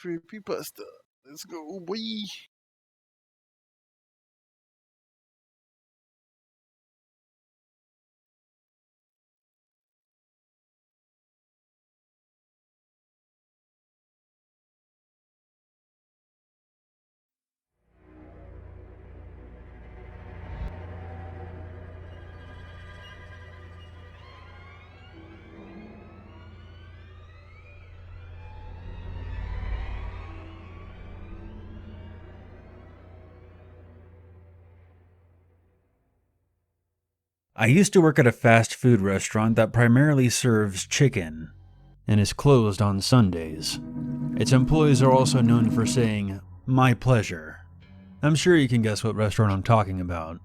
Creepypasta. Let's go, boy. I used to work at a fast food restaurant that primarily serves chicken and is closed on Sundays. Its employees are also known for saying, "My pleasure." I'm sure you can guess what restaurant I'm talking about.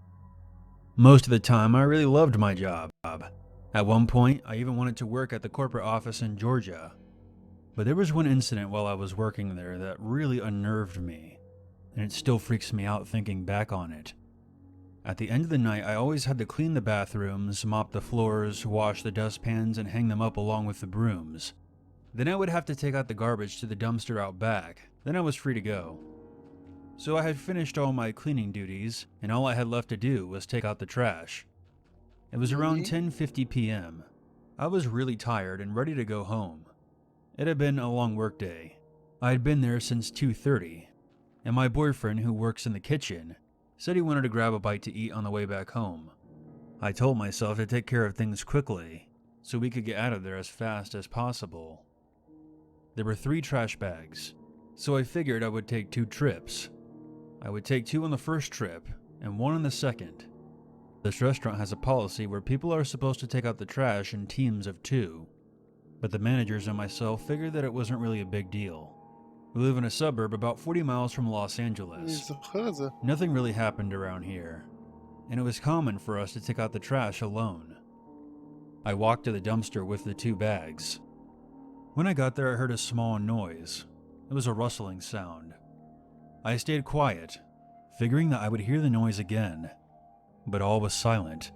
Most of the time, I really loved my job. At one point, I even wanted to work at the corporate office in Georgia. But there was one incident while I was working there that really unnerved me, and it still freaks me out thinking back on it. At the end of the night, I always had to clean the bathrooms, mop the floors, wash the dustpans, and hang them up along with the brooms. Then I would have to take out the garbage to the dumpster out back. Then I was free to go. So I had finished all my cleaning duties, and all I had left to do was take out the trash. It was around 10:50 p.m. I was really tired and ready to go home. It had been a long workday. I had been there since 2:30, and my boyfriend, who works in the kitchen, said he wanted to grab a bite to eat on the way back home. I told myself to take care of things quickly, so we could get out of there as fast as possible. There were 3 trash bags, so I figured I would take 2 trips. I would take 2 on the first trip, and 1 on the second. This restaurant has a policy where people are supposed to take out the trash in teams of 2, but the managers and myself figured that it wasn't really a big deal. We live in a suburb about 40 miles from Los Angeles. Nothing really happened around here, and it was common for us to take out the trash alone. I walked to the dumpster with the 2 bags. When I got there, I heard a small noise. It was a rustling sound. I stayed quiet, figuring that I would hear the noise again, but all was silent.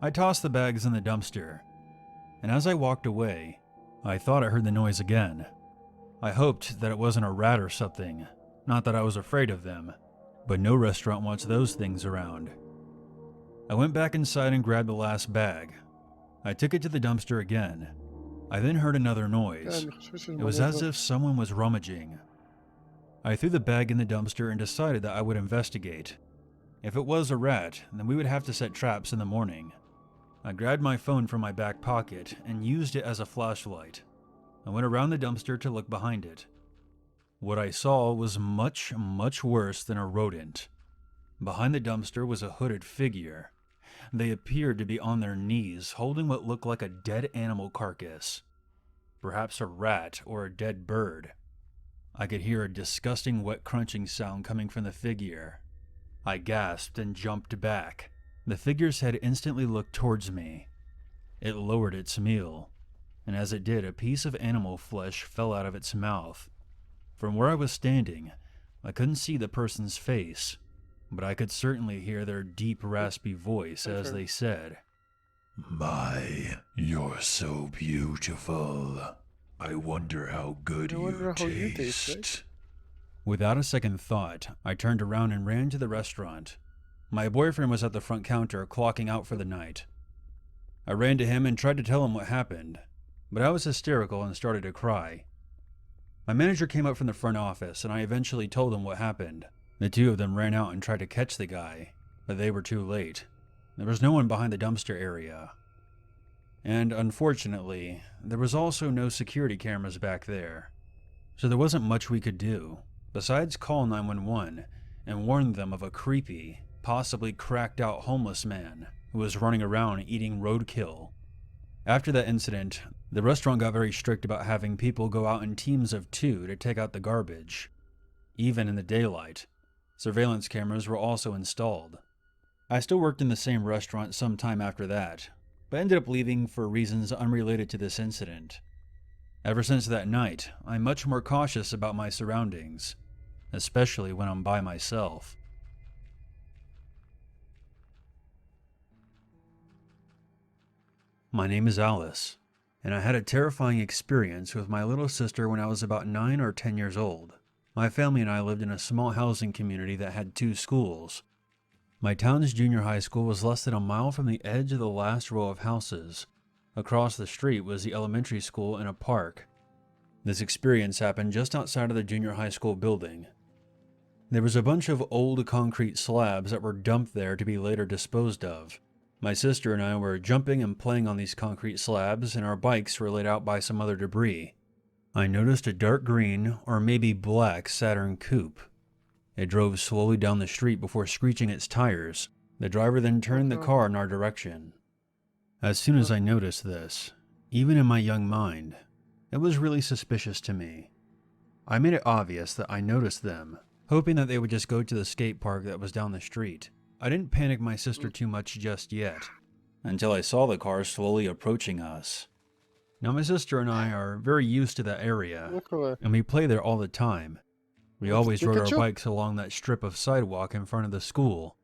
I tossed the bags in the dumpster, and as I walked away, I thought I heard the noise again. I hoped that it wasn't a rat or something, not that I was afraid of them, but no restaurant wants those things around. I went back inside and grabbed the last bag. I took it to the dumpster again. I then heard another noise. It was as if someone was rummaging. I threw the bag in the dumpster and decided that I would investigate. If it was a rat, then we would have to set traps in the morning. I grabbed my phone from my back pocket and used it as a flashlight. I went around the dumpster to look behind it. What I saw was much, much worse than a rodent. Behind the dumpster was a hooded figure. They appeared to be on their knees, holding what looked like a dead animal carcass. Perhaps a rat or a dead bird. I could hear a disgusting wet crunching sound coming from the figure. I gasped and jumped back. The figure's head instantly looked towards me. It lowered its meal, and as it did, a piece of animal flesh fell out of its mouth. From where I was standing, I couldn't see the person's face, but I could certainly hear their deep, raspy voice as they said, "My, you're so beautiful. I wonder how good you taste." Without a second thought, I turned around and ran to the restaurant. My boyfriend was at the front counter clocking out for the night. I ran to him and tried to tell him what happened, but I was hysterical and started to cry. My manager came up from the front office, and I eventually told him what happened. The 2 of them ran out and tried to catch the guy, but they were too late. There was no one behind the dumpster area. And unfortunately, there was also no security cameras back there, so there wasn't much we could do, besides call 911 and warn them of a creepy, possibly cracked out homeless man who was running around eating roadkill. After that incident, the restaurant got very strict about having people go out in teams of 2 to take out the garbage. Even in the daylight, surveillance cameras were also installed. I still worked in the same restaurant some time after that, but ended up leaving for reasons unrelated to this incident. Ever since that night, I'm much more cautious about my surroundings, especially when I'm by myself. My name is Alice. And I had a terrifying experience with my little sister when I was about 9 or 10 years old. My family and I lived in a small housing community that had 2 schools. My town's junior high school was less than a mile from the edge of the last row of houses. Across the street was the elementary school and a park. This experience happened just outside of the junior high school building. There was a bunch of old concrete slabs that were dumped there to be later disposed of. My sister and I were jumping and playing on these concrete slabs, and our bikes were laid out by some other debris. I noticed a dark green, or maybe black, Saturn coupe. It drove slowly down the street before screeching its tires. The driver then turned the car in our direction. As soon as I noticed this, even in my young mind, it was really suspicious to me. I made it obvious that I noticed them, hoping that they would just go to the skate park that was down the street. I didn't panic my sister too much just yet, until I saw the car slowly approaching us. Now my sister and I are very used to that area, and we play there all the time. We always rode our bikes along that strip of sidewalk in front of the school,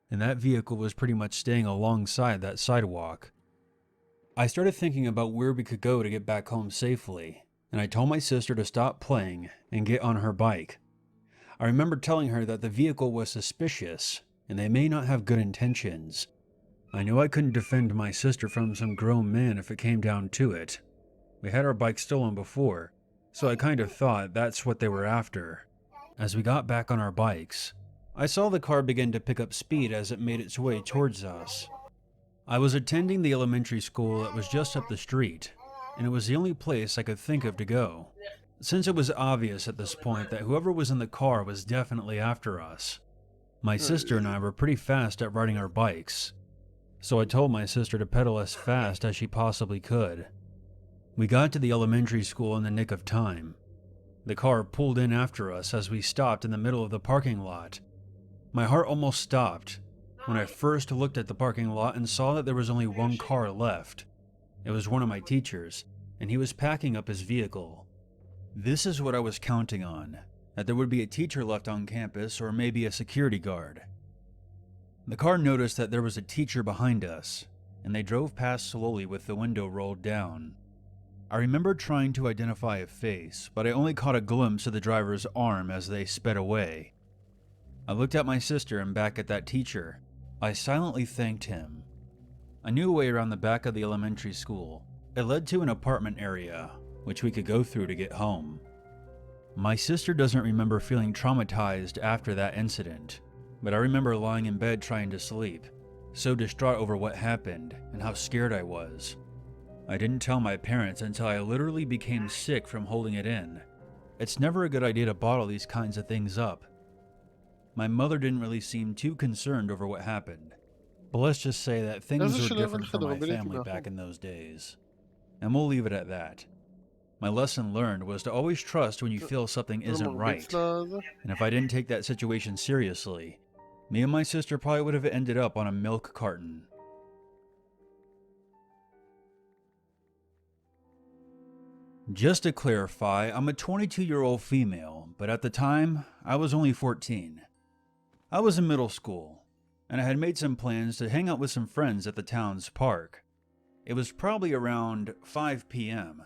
and that vehicle was pretty much staying alongside that sidewalk. I started thinking about where we could go to get back home safely, and I told my sister to stop playing and get on her bike. I remember telling her that the vehicle was suspicious, and they may not have good intentions. I knew I couldn't defend my sister from some grown man if it came down to it. We had our bike stolen before, so I kind of thought that's what they were after. As we got back on our bikes, I saw the car begin to pick up speed as it made its way towards us. I was attending the elementary school that was just up the street, and it was the only place I could think of to go, since it was obvious at this point that whoever was in the car was definitely after us. My sister and I were pretty fast at riding our bikes, so I told my sister to pedal as fast as she possibly could. We got to the elementary school in the nick of time. The car pulled in after us as we stopped in the middle of the parking lot. My heart almost stopped when I first looked at the parking lot and saw that there was only one car left. It was one of my teachers, and he was packing up his vehicle. This is what I was counting on, that there would be a teacher left on campus or maybe a security guard. The car noticed that there was a teacher behind us, and they drove past slowly with the window rolled down. I remember trying to identify a face, but I only caught a glimpse of the driver's arm as they sped away. I looked at my sister and back at that teacher. I silently thanked him. I knew a way around the back of the elementary school. It led to an apartment area, which we could go through to get home. My sister doesn't remember feeling traumatized after that incident, but I remember lying in bed trying to sleep, so distraught over what happened and how scared I was. I didn't tell my parents until I literally became sick from holding it in. It's never a good idea to bottle these kinds of things up. My mother didn't really seem too concerned over what happened, but let's just say that things were different for my family back in those days. And we'll leave it at that. My lesson learned was to always trust when you feel something isn't right, and if I didn't take that situation seriously, me and my sister probably would have ended up on a milk carton. Just to clarify, I'm a 22-year-old female, but at the time, I was only 14. I was in middle school, and I had made some plans to hang out with some friends at the town's park. It was probably around 5 p.m.,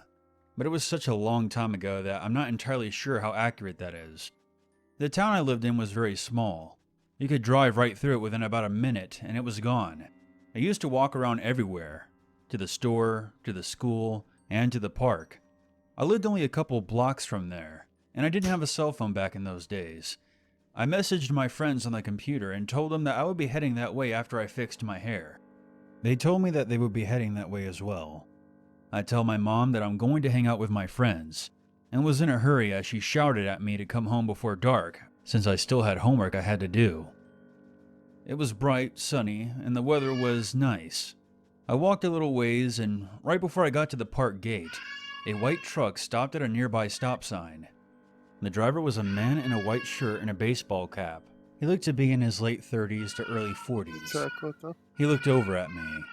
but it was such a long time ago that I'm not entirely sure how accurate that is. The town I lived in was very small. You could drive right through it within about a minute, and it was gone. I used to walk around everywhere, to the store, to the school, and to the park. I lived only a couple blocks from there, and I didn't have a cell phone back in those days. I messaged my friends on the computer and told them that I would be heading that way after I fixed my hair. They told me that they would be heading that way as well. I tell my mom that I'm going to hang out with my friends, and was in a hurry as she shouted at me to come home before dark, since I still had homework I had to do. It was bright, sunny, and the weather was nice. I walked a little ways, and right before I got to the park gate, a white truck stopped at a nearby stop sign. The driver was a man in a white shirt and a baseball cap. He looked to be in his late 30s to early 40s. He looked over at me.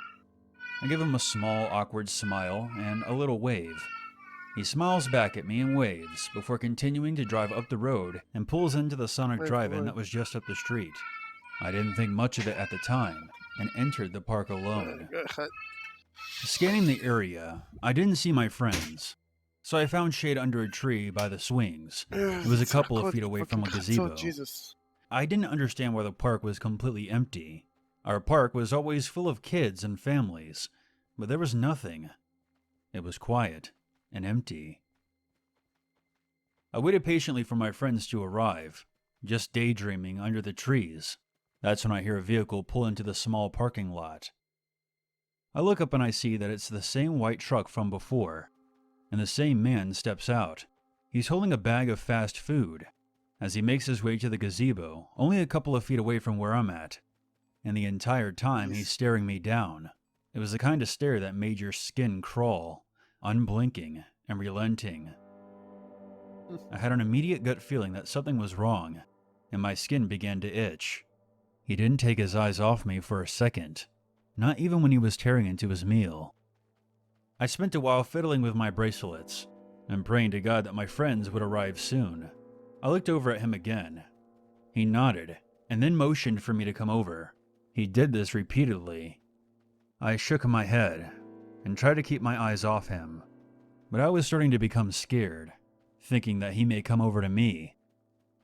I give him a small, awkward smile and a little wave. He smiles back at me and waves before continuing to drive up the road and pulls into the Sonic Drive-In that was just up the street. I didn't think much of it at the time and entered the park alone. Scanning the area, I didn't see my friends, so I found shade under a tree by the swings. It was a couple of feet away from a gazebo. Jesus. I didn't understand why the park was completely empty. Our park was always full of kids and families, but there was nothing. It was quiet and empty. I waited patiently for my friends to arrive, just daydreaming under the trees. That's when I hear a vehicle pull into the small parking lot. I look up and I see that it's the same white truck from before, and the same man steps out. He's holding a bag of fast food as he makes his way to the gazebo, only a couple of feet away from where I'm at. And the entire time he's staring me down. It was the kind of stare that made your skin crawl, unblinking and relenting. I had an immediate gut feeling that something was wrong, and my skin began to itch. He didn't take his eyes off me for a second, not even when he was tearing into his meal. I spent a while fiddling with my bracelets and praying to God that my friends would arrive soon. I looked over at him again. He nodded and then motioned for me to come over. He did this repeatedly. I shook my head and tried to keep my eyes off him, but I was starting to become scared, thinking that he may come over to me.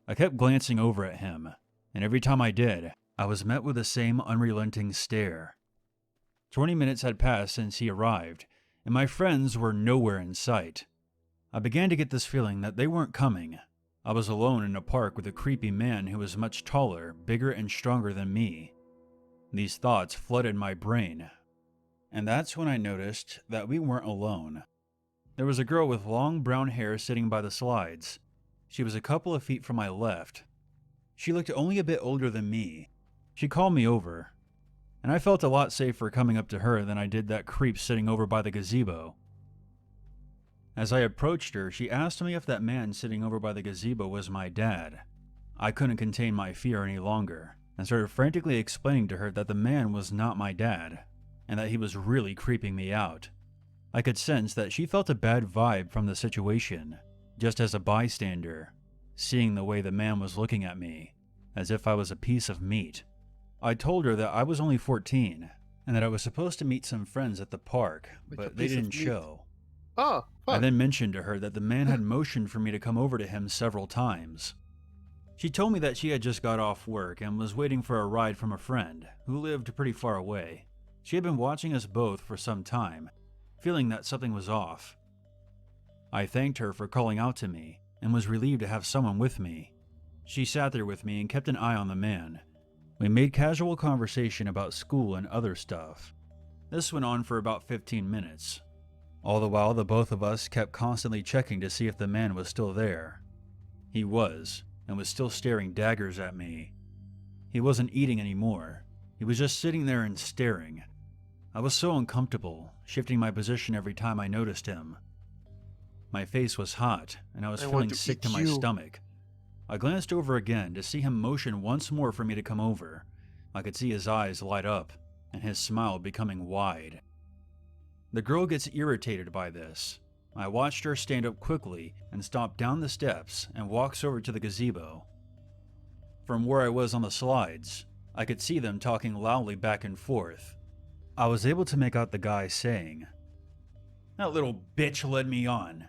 I kept glancing over at him, and every time I did, I was met with the same unrelenting stare. 20 minutes had passed since he arrived, and my friends were nowhere in sight. I began to get this feeling that they weren't coming. I was alone in a park with a creepy man who was much taller, bigger, and stronger than me. These thoughts flooded my brain, and that's when I noticed that we weren't alone. There was a girl with long brown hair sitting by the slides. She was a couple of feet from my left. She looked only a bit older than me. She called me over, and I felt a lot safer coming up to her than I did that creep sitting over by the gazebo. As I approached her, she asked me if that man sitting over by the gazebo was my dad. I couldn't contain my fear any longer, and started frantically explaining to her that the man was not my dad, and that he was really creeping me out. I could sense that she felt a bad vibe from the situation, just as a bystander, seeing the way the man was looking at me, as if I was a piece of meat. I told her that I was only 14, and that I was supposed to meet some friends at the park, but they didn't show. Oh, fuck. I then mentioned to her that the man had motioned for me to come over to him several times. She told me that she had just got off work and was waiting for a ride from a friend who lived pretty far away. She had been watching us both for some time, feeling that something was off. I thanked her for calling out to me and was relieved to have someone with me. She sat there with me and kept an eye on the man. We made casual conversation about school and other stuff. This went on for about 15 minutes. All the while, the both of us kept constantly checking to see if the man was still there. He was, and was still staring daggers at me. He wasn't eating anymore. He was just sitting there and staring. I was so uncomfortable, shifting my position every time I noticed him. My face was hot, and I was feeling sick to my stomach. I glanced over again to see him motion once more for me to come over. I could see his eyes light up, and his smile becoming wide. The girl gets irritated by this. I watched her stand up quickly and stop down the steps and walks over to the gazebo. From where I was on the slides, I could see them talking loudly back and forth. I was able to make out the guy saying, "That little bitch led me on."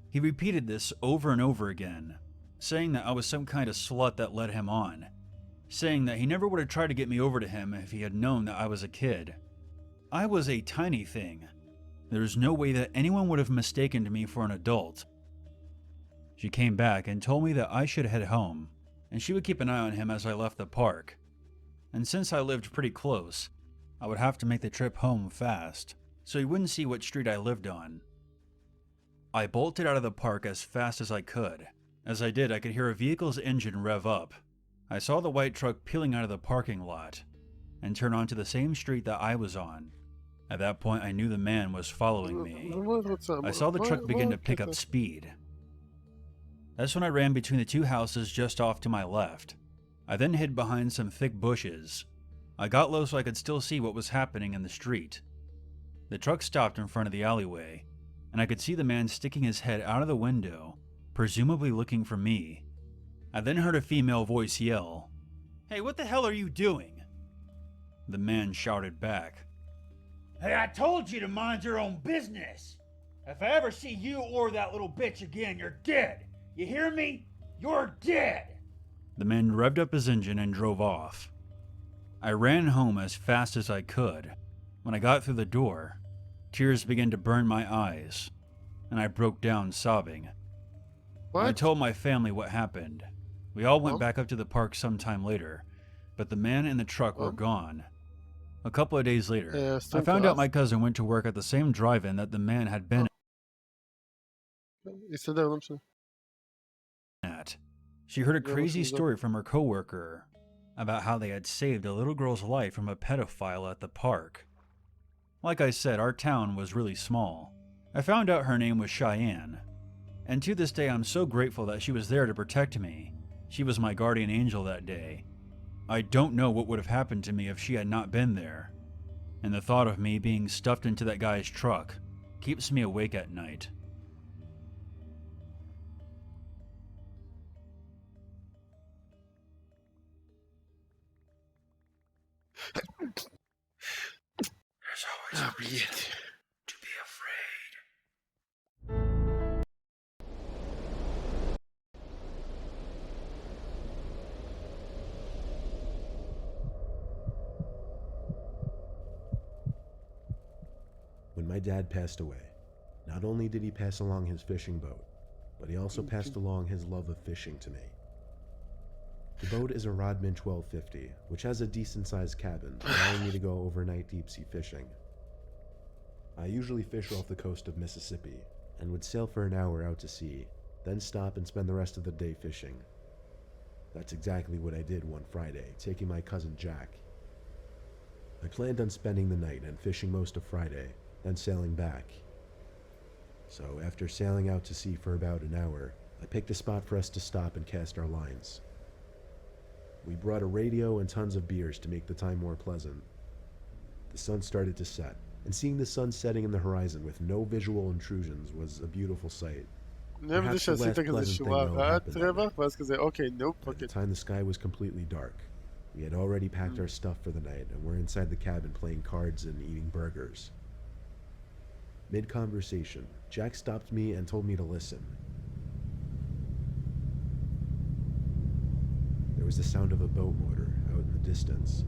He repeated this over and over again, saying that I was some kind of slut that led him on, saying that he never would have tried to get me over to him if he had known that I was a kid. I was a tiny thing. There's no way that anyone would have mistaken me for an adult. She came back and told me that I should head home, and she would keep an eye on him as I left the park. And since I lived pretty close, I would have to make the trip home fast, so he wouldn't see what street I lived on. I bolted out of the park as fast as I could. As I did, I could hear a vehicle's engine rev up. I saw the white truck peeling out of the parking lot and turn onto the same street that I was on. At that point, I knew the man was following me. I saw the truck begin to pick up speed. That's when I ran between the two houses just off to my left. I then hid behind some thick bushes. I got low so I could still see what was happening in the street. The truck stopped in front of the alleyway, and I could see the man sticking his head out of the window, presumably looking for me. I then heard a female voice yell, "Hey, what the hell are you doing?" The man shouted back, Hey, I told you to mind your own business. If I ever see you or that little bitch again, you're dead. You hear me? You're dead. The man revved up his engine and drove off. I ran home as fast as I could. When I got through the door, tears began to burn my eyes, and I broke down sobbing. I What? told my family what happened. We all went Huh? back up to the park sometime later, but the man and the truck were Huh? gone. A couple of days later, I Stone found out Class. my cousin went to work at the same drive-in that the man had been يستدعي ولا مش؟ at. She heard a Yeah, crazy what's up? story from her coworker about how they had saved a little girl's life from a pedophile at the park. Like I said, our town was really small. I found out her name was Cheyenne, and to this day I'm so grateful that she was there to protect me. She was my guardian angel that day. I don't know what would have happened to me if she had not been there, and the thought of me being stuffed into that guy's truck keeps me awake at night. There's always a reason to be afraid. When my dad passed away, not only did he pass along his fishing boat, but he also passed along his love of fishing to me. The boat is a Rodman 1250, which has a decent-sized cabin, allowing me to go overnight deep-sea fishing. I usually fish off the coast of Mississippi, and would sail for an hour out to sea, then stop and spend the rest of the day fishing. That's exactly what I did one Friday, taking my cousin Jack. I planned on spending the night and fishing most of Friday, then sailing back. So after sailing out to sea for about an hour, I picked a spot for us to stop and cast our lines. We brought a radio and tons of beers to make the time more pleasant. The sun started to set, and seeing the sun setting in the horizon with no visual intrusions was a beautiful sight. אני אוהב את זה Perhaps the שעשית last כזה pleasant thing שורה that אחת happened that רווח, night. ואז כזה אוקיי, נופ, By the אוקיי. time the sky was completely dark, we had already packed our stuff for the night and were inside the cabin playing cards and eating burgers. Mid-conversation, Jack stopped me and told me to listen. There was the sound of a boat motor out in the distance.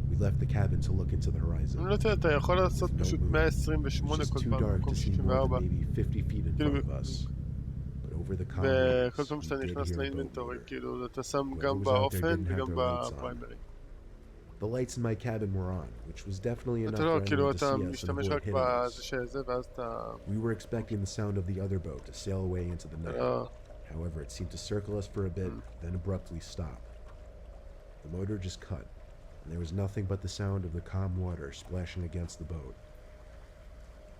We left the cabin to look into the horizon. אני לא יודע, אתה יכול לעשות With no פשוט moon. It 128 was just כל too פעם dark במקום to see more 64, than maybe 50 feet in כאילו, front of us. But over the calm וכל waves, פעם we שאתה did נכנס hear a boat לאינבנטורי, motor. כאילו, אתה שם Whoever גם was out there באופן didn't have וגם their lights on. בפריימרי. The lights in my cabin were on, which was definitely enough אתה for לא, כאילו, anyone to אתה see us and משתמש avoid רק hitting בזה us. שזה, ואז אתה... We were expecting the sound of the other boat to sail away into the night. לא... However, it seemed to circle us for a bit, then abruptly stop. The motor just cut, and there was nothing but the sound of the calm water splashing against the boat.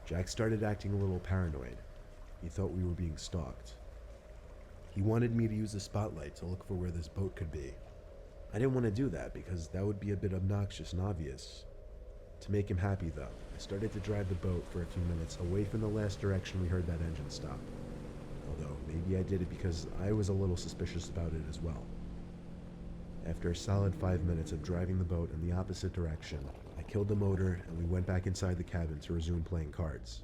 Jack started acting a little paranoid. He thought we were being stalked. He wanted me to use the spotlight to look for where this boat could be. I didn't want to do that because that would be a bit obnoxious and obvious. To make him happy, though, I started to drive the boat for a few minutes away from the last direction we heard that engine stop. Although, maybe I did it because I was a little suspicious about it as well. After a solid 5 minutes of driving the boat in the opposite direction, I killed the motor and we went back inside the cabin to resume playing cards.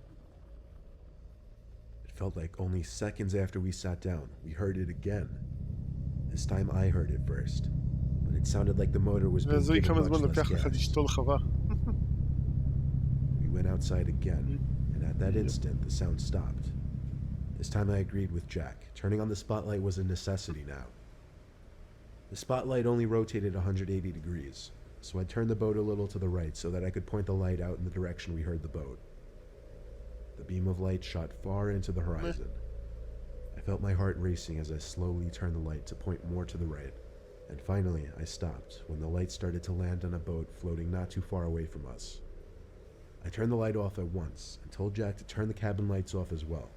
It felt like only seconds after we sat down, we heard it again. This time I heard it first, but it sounded like the motor was being הזוי given כמה much זמן less לוקח לך gas. לשתול חווה. We went outside again, and at that instant, the sound stopped. This time I agreed with Jack. Turning on the spotlight was a necessity now. The spotlight only rotated 180 degrees, so I turned the boat a little to the right so that I could point the light out in the direction we heard the boat. The beam of light shot far into the horizon. I felt my heart racing as I slowly turned the light to point more to the right, and finally I stopped when the light started to land on a boat floating not too far away from us. I turned the light off at once and told Jack to turn the cabin lights off as well.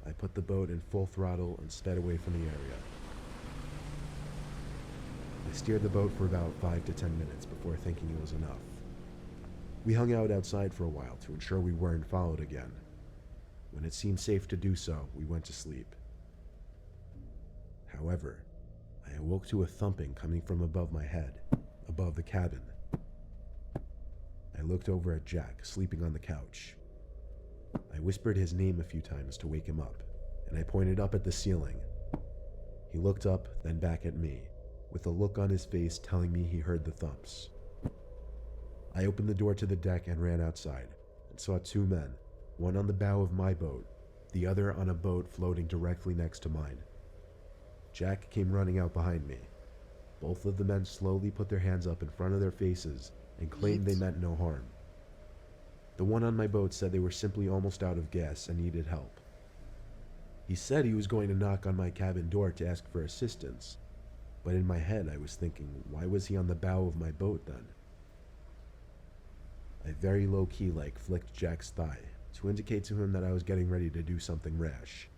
I put the boat in full throttle and sped away from the area. I steered the boat for about 5 to 10 minutes before thinking it was enough. We hung out outside for a while to ensure we weren't followed again. When it seemed safe to do so, we went to sleep. However, I awoke to a thumping coming from above my head, above the cabin. I looked over at Jack, sleeping on the couch. I whispered his name a few times to wake him up, and I pointed up at the ceiling. He looked up, then back at me, with a look on his face telling me he heard the thumps. I opened the door to the deck and ran outside, and saw two men, one on the bow of my boat, the other on a boat floating directly next to mine. Jack came running out behind me. Both of the men slowly put their hands up in front of their faces and claimed they meant no harm. The one on my boat said they were simply almost out of gas and needed help. He said he was going to knock on my cabin door to ask for assistance, but in my head I was thinking, why was he on the bow of my boat then? I very low-key flicked Jack's thigh to indicate to him that I was getting ready to do something rash.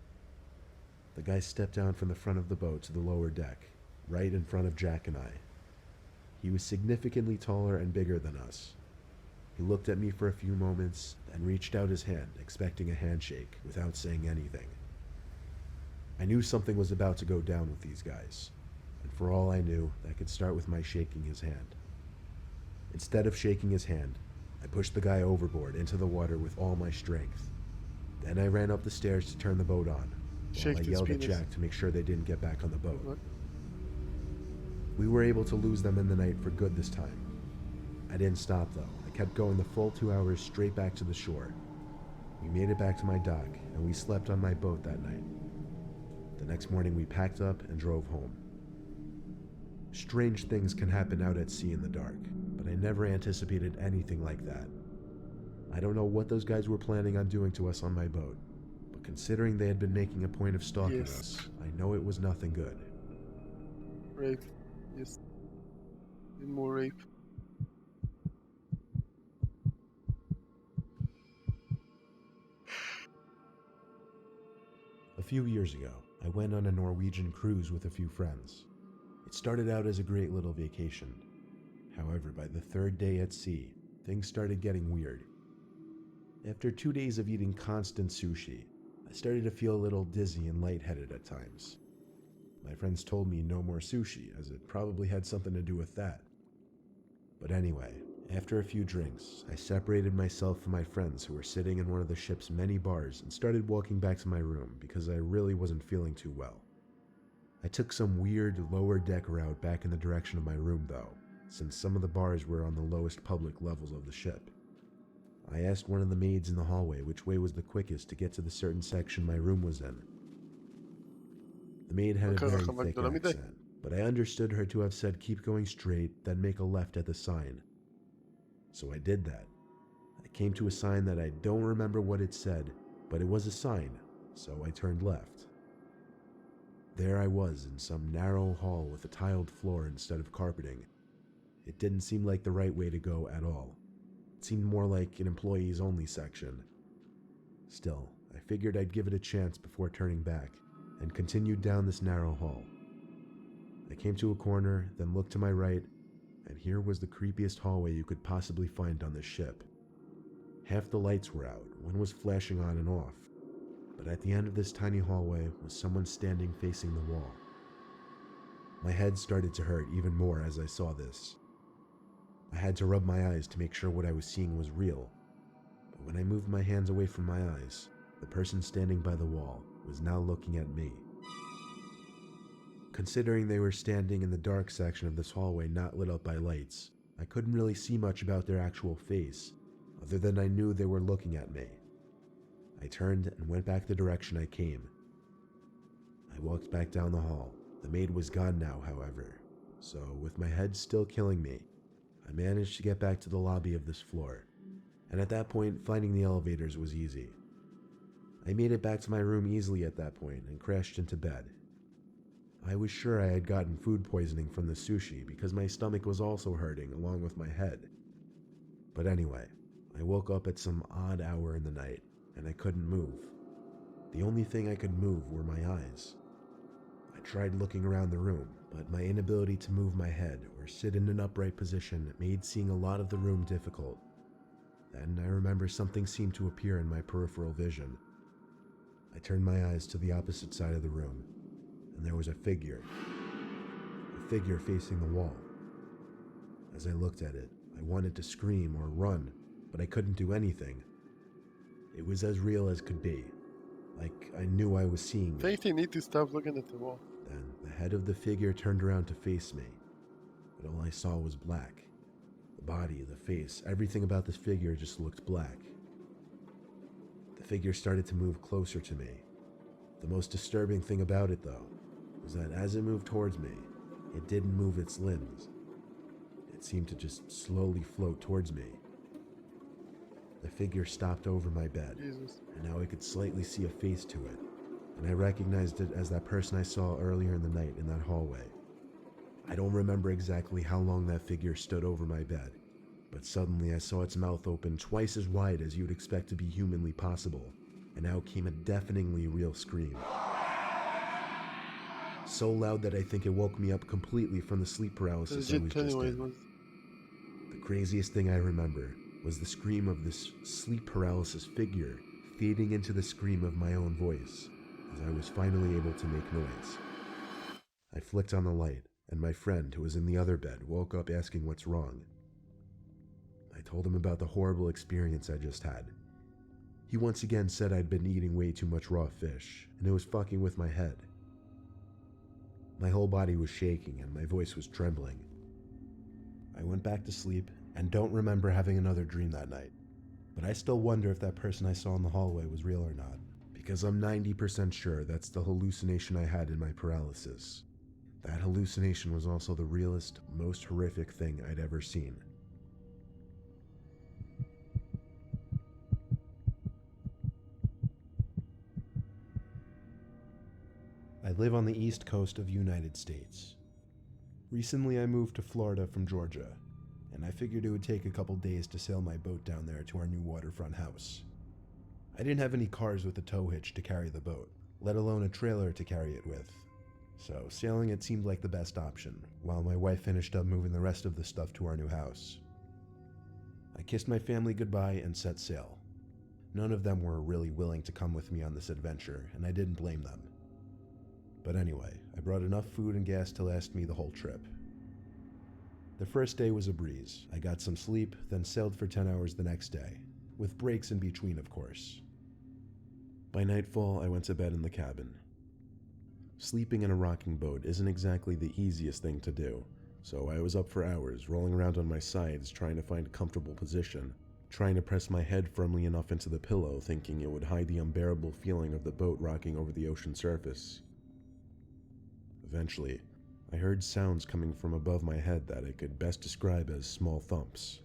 The guy stepped down from the front of the boat to the lower deck, right in front of Jack and I. He was significantly taller and bigger than us. He looked at me for a few moments, then reached out his hand, expecting a handshake, without saying anything. I knew something was about to go down with these guys, and for all I knew, that could start with my shaking his hand. Instead of shaking his hand, I pushed the guy overboard into the water with all my strength. Then I ran up the stairs to turn the boat on, while I yelled at Jack to make sure they didn't get back on the boat. What? We were able to lose them in the night for good this time. I didn't stop though. I kept going the full 2 hours straight back to the shore. We made it back to my dock, and we slept on my boat that night. The next morning we packed up and drove home. Strange things can happen out at sea in the dark, but I never anticipated anything like that. I don't know what those guys were planning on doing to us on my boat, but considering they had been making a point of stalking us, I know it was nothing good. Rape. Yes. More rape. A few years ago, I went on a Norwegian cruise with a few friends. It started out as a great little vacation. However, by the third day at sea, things started getting weird. After 2 days of eating constant sushi, I started to feel a little dizzy and lightheaded at times. My friends told me no more sushi, as it probably had something to do with that. But anyway, after a few drinks, I separated myself from my friends who were sitting in one of the ship's many bars and started walking back to my room because I really wasn't feeling too well. I took some weird lower deck route back in the direction of my room though, since some of the bars were on the lowest public levels of the ship. I asked one of the maids in the hallway which way was the quickest to get to the certain section my room was in. The maid had a very thick accent, but I understood her to have said keep going straight, then make a left at the sign. So I did that. I came to a sign that I don't remember what it said, but it was a sign, so I turned left. There I was in some narrow hall with a tiled floor instead of carpeting. It didn't seem like the right way to go at all. It seemed more like an employees only section. Still, I figured I'd give it a chance before turning back, and continued down this narrow hall. I came to a corner, then looked to my right, and here was the creepiest hallway you could possibly find on this ship. Half the lights were out, one was flashing on and off, but at the end of this tiny hallway was someone standing facing the wall. My head started to hurt even more as I saw this. I had to rub my eyes to make sure what I was seeing was real, but when I moved my hands away from my eyes, the person standing by the wall was now looking at me. Considering they were standing in the dark section of this hallway not lit up by lights, I couldn't really see much about their actual face, other than I knew they were looking at me. I turned and went back the direction I came. I walked back down the hall. The maid was gone now, however, so with my head still killing me, I managed to get back to the lobby of this floor, and at that point, finding the elevators was easy. I made it back to my room easily at that point and crashed into bed. I was sure I had gotten food poisoning from the sushi because my stomach was also hurting along with my head. But anyway, I woke up at some odd hour in the night and I couldn't move. The only thing I could move were my eyes. I tried looking around the room, but my inability to move my head or sit in an upright position made seeing a lot of the room difficult. Then I remember something seemed to appear in my peripheral vision. I turned my eyes to the opposite side of the room, and there was a figure facing the wall. As I looked at it, I wanted to scream or run, but I couldn't do anything. It was as real as could be. Like I knew I was seeing I it. think they need to stop looking at the wall. Then the head of the figure turned around to face me, but all I saw was black. The body, the face, everything about this figure just looked black. The figure started to move closer to me. The most disturbing thing about it, though, was that as it moved towards me, it didn't move its limbs. It seemed to just slowly float towards me. The figure stopped over my bed, Jesus. and now I could slightly see a face to it, and I recognized it as that person I saw earlier in the night in that hallway. I don't remember exactly how long that figure stood over my bed, but suddenly I saw its mouth open twice as wide as you'd expect to be humanly possible, and out came a deafeningly real scream. So loud that I think it woke me up completely from the sleep paralysis I was just in. The craziest thing I remember was the scream of this sleep paralysis figure fading into the scream of my own voice as I was finally able to make noise. I flicked on the light, and my friend, who was in the other bed, woke up asking what's wrong. I told him about the horrible experience I just had. He once again said I'd been eating way too much raw fish, and it was fucking with my head. My whole body was shaking and my voice was trembling. I went back to sleep and don't remember having another dream that night, but I still wonder if that person I saw in the hallway was real or not, because I'm 90% sure that's the hallucination I had in my paralysis. That hallucination was also the realest, most horrific thing I'd ever seen. I live on the east coast of the United States. Recently I moved to Florida from Georgia, and I figured it would take a couple days to sail my boat down there to our new waterfront house. I didn't have any cars with a tow hitch to carry the boat, let alone a trailer to carry it with, so sailing it seemed like the best option, while my wife finished up moving the rest of the stuff to our new house. I kissed my family goodbye and set sail. None of them were really willing to come with me on this adventure, and I didn't blame them. But anyway, I brought enough food and gas to last me the whole trip. The first day was a breeze. I got some sleep, then sailed for 10 hours the next day, with breaks in between, of course. By nightfall, I went to bed in the cabin. Sleeping in a rocking boat isn't exactly the easiest thing to do, so I was up for hours, rolling around on my sides trying to find a comfortable position, trying to press my head firmly enough into the pillow, thinking it would hide the unbearable feeling of the boat rocking over the ocean surface. Eventually, I heard sounds coming from above my head that I could best describe as small thumps.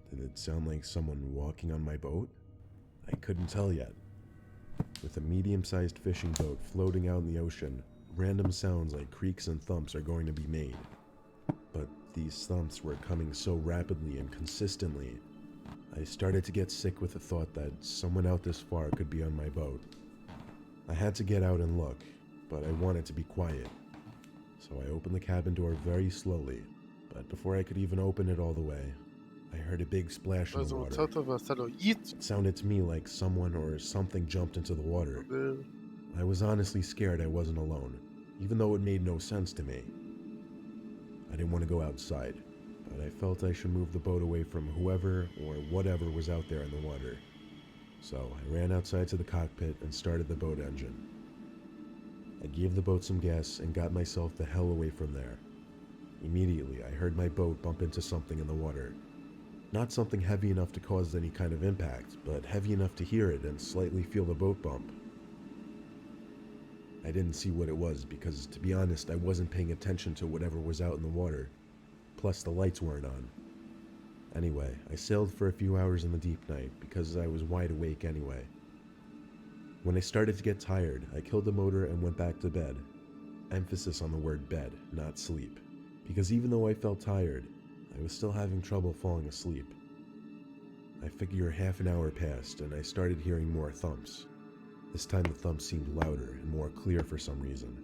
Did it sound like someone walking on my boat? I couldn't tell yet. With a medium-sized fishing boat floating out in the ocean, random sounds like creaks and thumps are going to be made. But these thumps were coming so rapidly and consistently, I started to get sick with the thought that someone out this far could be on my boat. I had to get out and look, but I wanted to be quiet. So I opened the cabin door very slowly, but before I could even open it all the way, I heard a big splash in the water. It sounded to me like someone or something jumped into the water. I was honestly scared I wasn't alone, even though it made no sense to me. I didn't want to go outside, but I felt I should move the boat away from whoever or whatever was out there in the water. So I ran outside to the cockpit and started the boat engine. I gave the boat some gas and got myself the hell away from there. Immediately, I heard my boat bump into something in the water. Not something heavy enough to cause any kind of impact, but heavy enough to hear it and slightly feel the boat bump. I didn't see what it was because, to be honest, I wasn't paying attention to whatever was out in the water. Plus, the lights weren't on. Anyway, I sailed for a few hours in the deep night because I was wide awake anyway. When I started to get tired, I killed the motor and went back to bed. Emphasis on the word bed, not sleep. Because even though I felt tired, I was still having trouble falling asleep. I figure half an hour passed and I started hearing more thumps. This time the thumps seemed louder and more clear for some reason.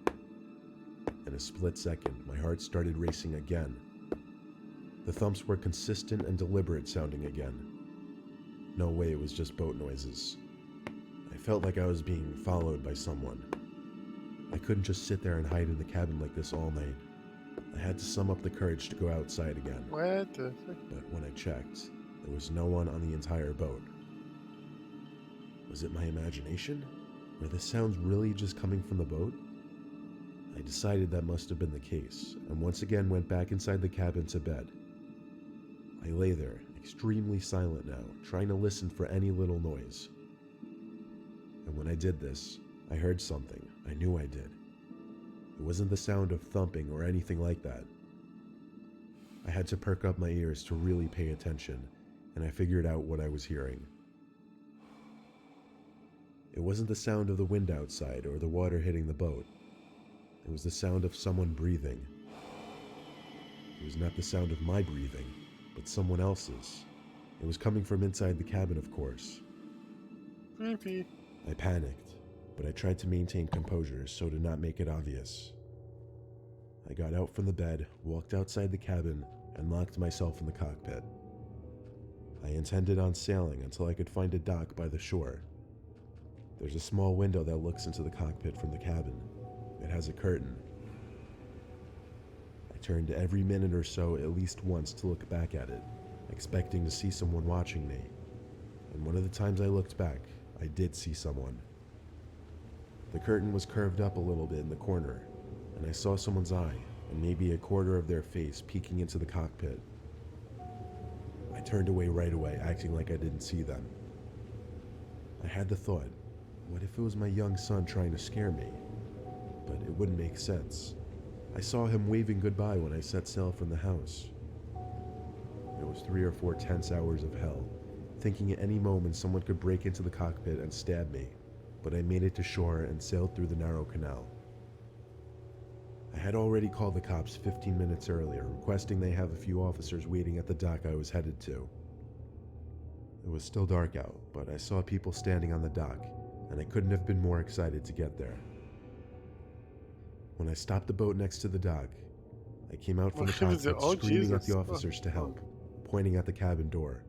In a split second, my heart started racing again. The thumps were consistent and deliberate sounding again. No way it was just boat noises. I felt like I was being followed by someone. I couldn't just sit there and hide in the cabin like this all night. I had to sum up the courage to go outside again, What the fuck? but when I checked, there was no one on the entire boat. Was it my imagination? Were the sounds really just coming from the boat? I decided that must have been the case, and once again went back inside the cabin to bed. I lay there, extremely silent now, trying to listen for any little noise. And when I did this, I heard something. I knew I did. It wasn't the sound of thumping or anything like that. I had to perk up my ears to really pay attention, and I figured out what I was hearing. It wasn't the sound of the wind outside or the water hitting the boat. It was the sound of someone breathing. It was not the sound of my breathing, but someone else's. It was coming from inside the cabin, of course. Creepy. I panicked, but I tried to maintain composure so to not make it obvious. I got out from the bed, walked outside the cabin, and locked myself in the cockpit. I intended on sailing until I could find a dock by the shore. There's a small window that looks into the cockpit from the cabin. It has a curtain. I turned every minute or so at least once to look back at it, expecting to see someone watching me. And one of the times I looked back, I did see someone. The curtain was curved up a little bit in the corner, and I saw someone's eye and maybe a quarter of their face peeking into the cockpit. I turned away right away, acting like I didn't see them. I had the thought, what if it was my young son trying to scare me? But it wouldn't make sense. I saw him waving goodbye when I set sail from the house. It was 3 or 4 tense hours of hell, thinking at any moment someone could break into the cockpit and stab me, but I made it to shore and sailed through the narrow canal. I had already called the cops 15 minutes earlier, requesting they have a few officers waiting at the dock I was headed to. It was still dark out, but I saw people standing on the dock, and I couldn't have been more excited to get there. When I stopped the boat next to the dock, I came out from the cockpit screaming at the officers to help, pointing at the cabin door.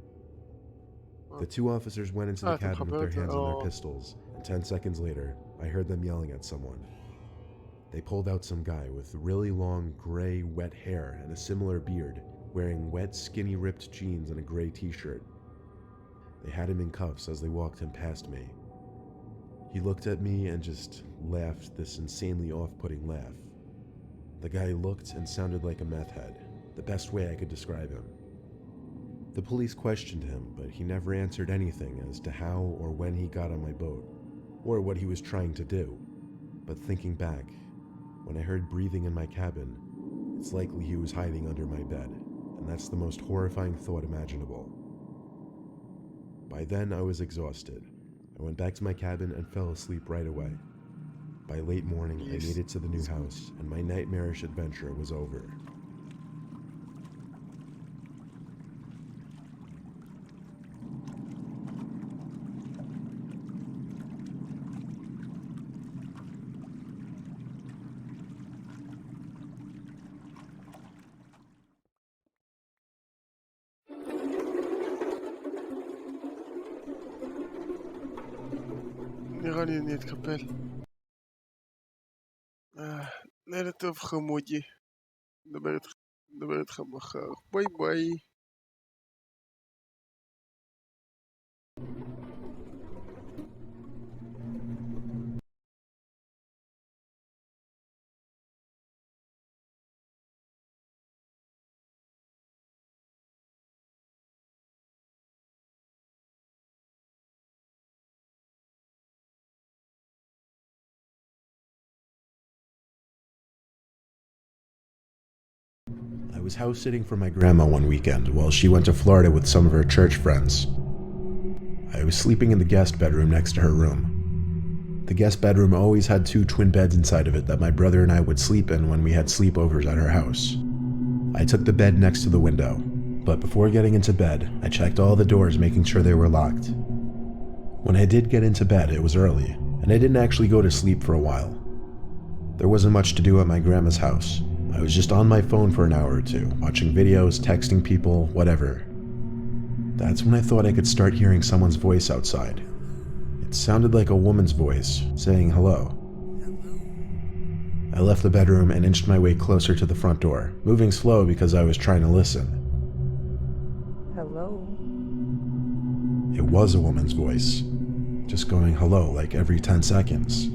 The 2 officers went into the cabin with their hands on their pistols, and 10 seconds later, I heard them yelling at someone. They pulled out some guy with really long, gray, wet hair and a similar beard, wearing wet, skinny, ripped jeans and a gray t-shirt. They had him in cuffs as they walked him past me. He looked at me and just laughed this insanely off-putting laugh. The guy looked and sounded like a meth head, the best way I could describe him. The police questioned him, but he never answered anything as to how or when he got on my boat, or what he was trying to do. But thinking back, when I heard breathing in my cabin, it's likely he was hiding under my bed, and that's the most horrifying thought imaginable. By then, I was exhausted. I went back to my cabin and fell asleep right away. By late morning, I made it to the new house, and my nightmarish adventure was over. נראה לי אני אתקפל. לילה טוב חמודי. נדבר איתך מחר. ביי ביי. I was house sitting for my grandma one weekend while she went to Florida with some of her church friends. I was sleeping in the guest bedroom next to her room. The guest bedroom always had 2 twin beds inside of it that my brother and I would sleep in when we had sleepovers at her house. I took the bed next to the window, but before getting into bed, I checked all the doors making sure they were locked. When I did get into bed, it was early, and I didn't actually go to sleep for a while. There wasn't much to do at my grandma's house. I was just on my phone for an hour or 2, watching videos, texting people, whatever. That's when I thought I could start hearing someone's voice outside. It sounded like a woman's voice, saying hello. I left the bedroom and inched my way closer to the front door, moving slow because I was trying to listen. Hello? It was a woman's voice, just going hello like every 10 seconds.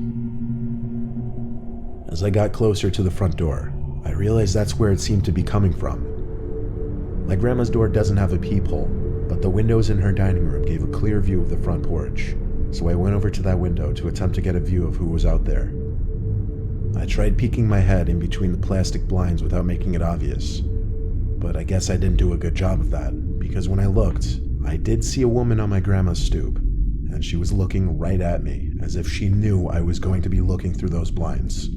As I got closer to the front door, I realized that's where it seemed to be coming from. My grandma's door doesn't have a peephole, but the windows in her dining room gave a clear view of the front porch, so I went over to that window to attempt to get a view of who was out there. I tried peeking my head in between the plastic blinds without making it obvious, but I guess I didn't do a good job of that, because when I looked, I did see a woman on my grandma's stoop, and she was looking right at me, as if she knew I was going to be looking through those blinds.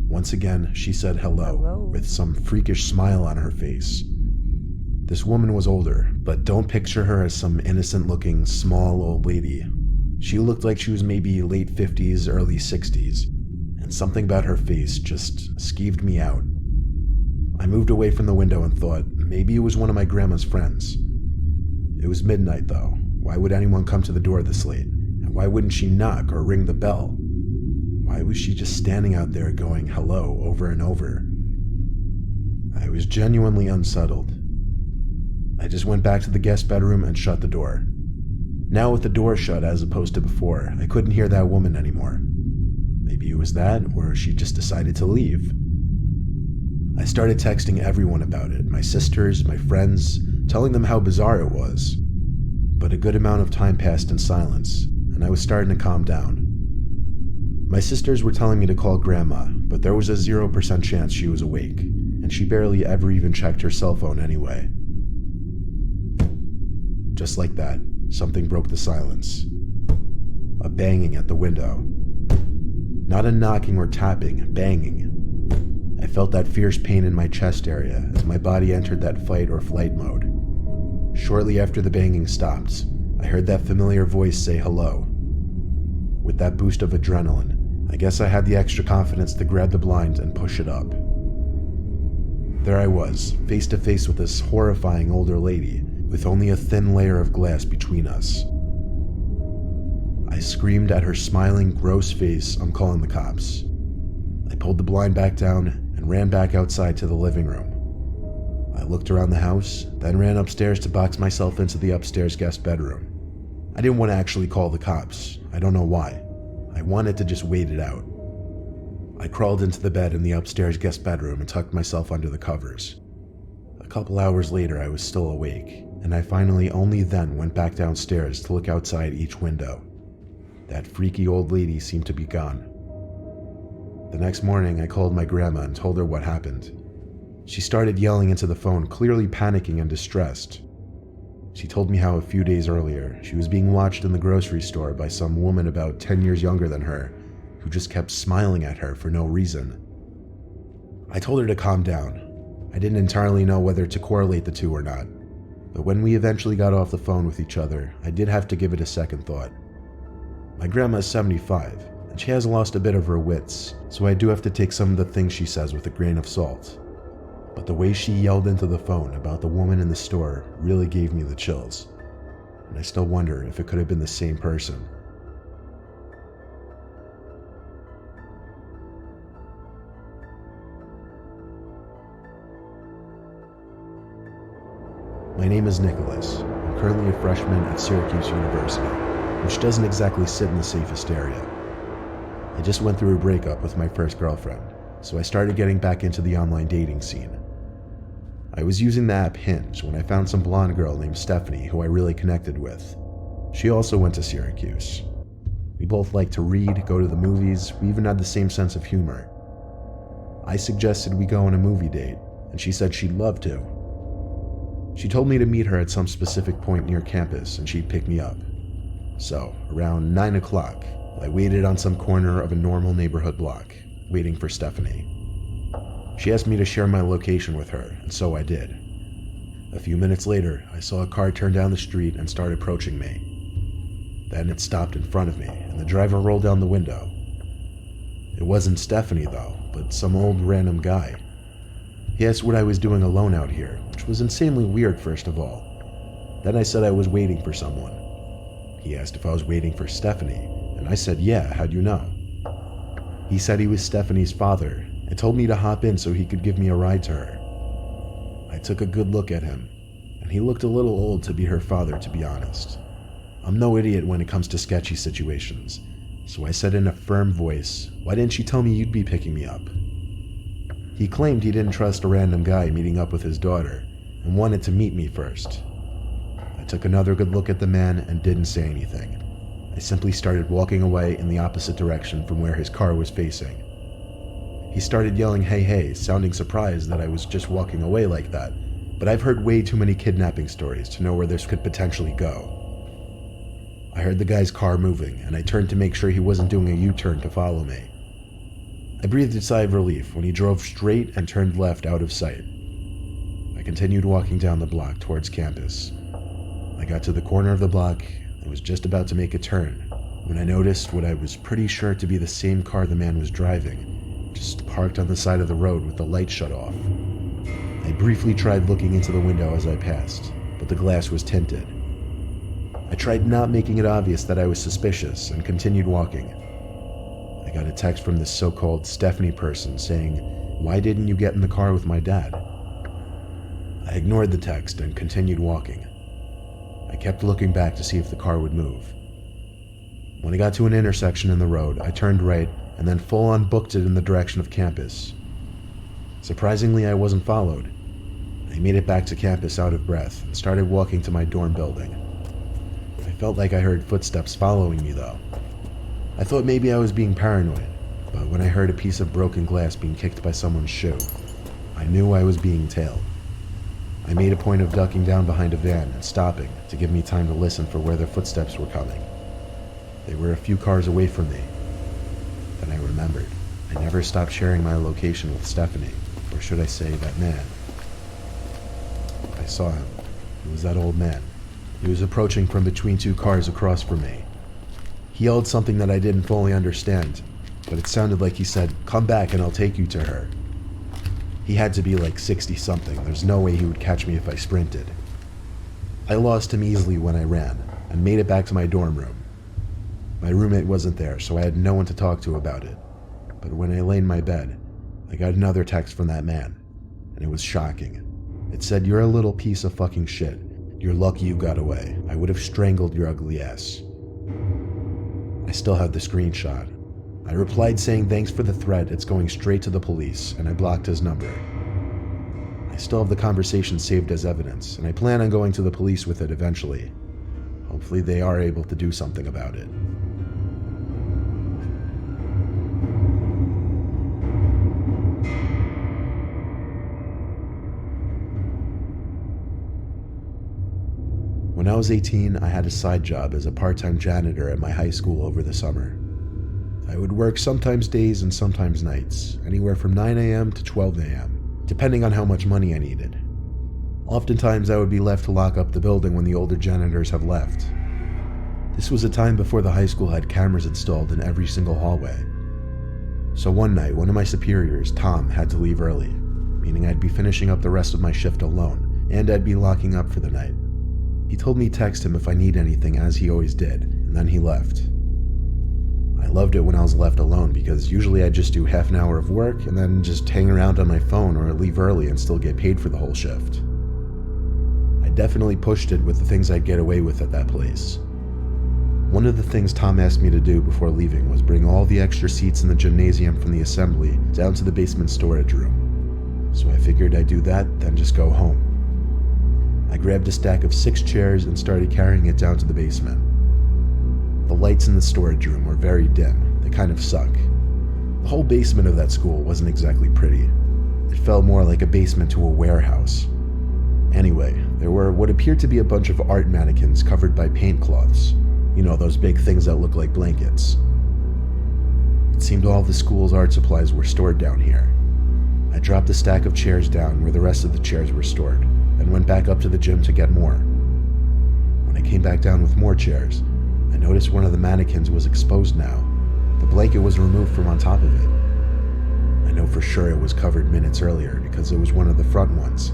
Once again, she said hello, with some freakish smile on her face. This woman was older, but don't picture her as some innocent-looking, small old lady. She looked like she was maybe late 50s, early 60s, and something about her face just skeeved me out. I moved away from the window and thought maybe it was one of my grandma's friends. It was midnight, though. Why would anyone come to the door this late? And why wouldn't she knock or ring the bell? Why was she just standing out there going hello over and over? I was genuinely unsettled. I just went back to the guest bedroom and shut the door. Now with the door shut as opposed to before, I couldn't hear that woman anymore. Maybe it was that, or she just decided to leave. I started texting everyone about it, my sisters, my friends, telling them how bizarre it was. But a good amount of time passed in silence, and I was starting to calm down. My sisters were telling me to call Grandma, but there was a 0% chance she was awake, and she barely ever even checked her cell phone anyway. Just like that, something broke the silence. A banging at the window. Not a knocking or tapping, banging. I felt that fierce pain in my chest area as my body entered that fight or flight mode. Shortly after the banging stopped, I heard that familiar voice say hello. With that boost of adrenaline, I guess I had the extra confidence to grab the blind and push it up. There I was, face to face with this horrifying older lady, with only a thin layer of glass between us. I screamed at her smiling, gross face, "I'm calling the cops." I pulled the blind back down and ran back outside to the living room. I looked around the house, then ran upstairs to box myself into the upstairs guest bedroom. I didn't want to actually call the cops. I don't know why. I wanted to just wait it out. I crawled into the bed in the upstairs guest bedroom and tucked myself under the covers. A couple hours later, I was still awake, and I finally only then went back downstairs to look outside each window. That freaky old lady seemed to be gone. The next morning, I called my grandma and told her what happened. She started yelling into the phone, clearly panicking and distressed. She told me how a few days earlier, she was being watched in the grocery store by some woman about 10 years younger than her, who just kept smiling at her for no reason. I told her to calm down. I didn't entirely know whether to correlate the two or not, but when we eventually got off the phone with each other, I did have to give it a second thought. My grandma is 75, and she has lost a bit of her wits, so I do have to take some of the things she says with a grain of salt. But the way she yelled into the phone about the woman in the store really gave me the chills, and I still wonder if it could have been the same person. My name is Nicholas. I'm currently a freshman at Syracuse University, which doesn't exactly sit in the safest area. I just went through a breakup with my first girlfriend, so I started getting back into the online dating scene. I was using the app Hinge when I found some blonde girl named Stephanie who I really connected with. She also went to Syracuse. We both liked to read, go to the movies, we even had the same sense of humor. I suggested we go on a movie date, and she said she'd love to. She told me to meet her at some specific point near campus and she'd pick me up. So, around 9 o'clock, I waited on some corner of a normal neighborhood block, waiting for Stephanie. She asked me to share my location with her, and so I did. A few minutes later, I saw a car turn down the street and start approaching me. Then it stopped in front of me, and the driver rolled down the window. It wasn't Stephanie, though, but some old random guy. He asked what I was doing alone out here, which was insanely weird, first of all. Then I said I was waiting for someone. He asked if I was waiting for Stephanie, and I said, yeah, how'd you know? He said he was Stephanie's father and told me to hop in so he could give me a ride to her. I took a good look at him, and he looked a little old to be her father, to be honest. I'm no idiot when it comes to sketchy situations, so I said in a firm voice, "Why didn't you tell me you'd be picking me up?" He claimed he didn't trust a random guy meeting up with his daughter and wanted to meet me first. I took another good look at the man and didn't say anything. I simply started walking away in the opposite direction from where his car was facing. He started yelling, "Hey, hey," sounding surprised that I was just walking away like that, but I've heard way too many kidnapping stories to know where this could potentially go. I heard the guy's car moving, and I turned to make sure he wasn't doing a U-turn to follow me. I breathed a sigh of relief when he drove straight and turned left out of sight. I continued walking down the block towards campus. I got to the corner of the block and was just about to make a turn when I noticed what I was pretty sure to be the same car the man was driving, just parked on the side of the road with the light shut off. I briefly tried looking into the window as I passed, but the glass was tinted. I tried not making it obvious that I was suspicious and continued walking. I got a text from this so-called Stephanie person saying, "Why didn't you get in the car with my dad?" I ignored the text and continued walking. I kept looking back to see if the car would move. When I got to an intersection in the road, I turned right and then full-on booked it in the direction of campus. Surprisingly, I wasn't followed. I made it back to campus out of breath and started walking to my dorm building. I felt like I heard footsteps following me though. I thought maybe I was being paranoid, but when I heard a piece of broken glass being kicked by someone's shoe, I knew I was being tailed. I made a point of ducking down behind a van and stopping to give me time to listen for where their footsteps were coming. They were a few cars away from me. Then I remembered. I never stopped sharing my location with Stephanie, or should I say that man. I saw him. It was that old man. He was approaching from between two cars across from me. He yelled something that I didn't fully understand, but it sounded like he said, "Come back and I'll take you to her." He had to be like 60-something. There's no way he would catch me if I sprinted. I lost him easily when I ran, and made it back to my dorm room. My roommate wasn't there, so I had no one to talk to about it. But when I lay in my bed, I got another text from that man, and it was shocking. It said, "You're a little piece of fucking shit. You're lucky you got away. I would have strangled your ugly ass." I still have the screenshot. I replied saying thanks for the threat, it's going straight to the police, and I blocked his number. I still have the conversation saved as evidence, and I plan on going to the police with it eventually. Hopefully they are able to do something about it. When I was 18, I had a side job as a part-time janitor at my high school over the summer. I would work sometimes days and sometimes nights, anywhere from 9 a.m. to 12 a.m., depending on how much money I needed. Oftentimes, I would be left to lock up the building when the older janitors have left. This was a time before the high school had cameras installed in every single hallway. So one night, one of my superiors, Tom, had to leave early, meaning I'd be finishing up the rest of my shift alone, and I'd be locking up for the night. He told me to text him if I need anything, as he always did, and then he left. I loved it when I was left alone because usually I'd just do half an hour of work and then just hang around on my phone or leave early and still get paid for the whole shift. I definitely pushed it with the things I'd get away with at that place. One of the things Tom asked me to do before leaving was bring all the extra seats in the gymnasium from the assembly down to the basement storage room. So I figured I'd do that, then just go home. I grabbed a stack of 6 chairs and started carrying it down to the basement. The lights in the storage room were very dim. They kind of suck. The whole basement of that school wasn't exactly pretty. It felt more like a basement to a warehouse. Anyway, there were what appeared to be a bunch of art mannequins covered by paint cloths. You know, those big things that look like blankets. It seemed all the school's art supplies were stored down here. I dropped a stack of chairs down where the rest of the chairs were stored, and went back up to the gym to get more. When I came back down with more chairs, I noticed one of the mannequins was exposed now. The blanket was removed from on top of it. I know for sure it was covered minutes earlier because it was one of the front ones.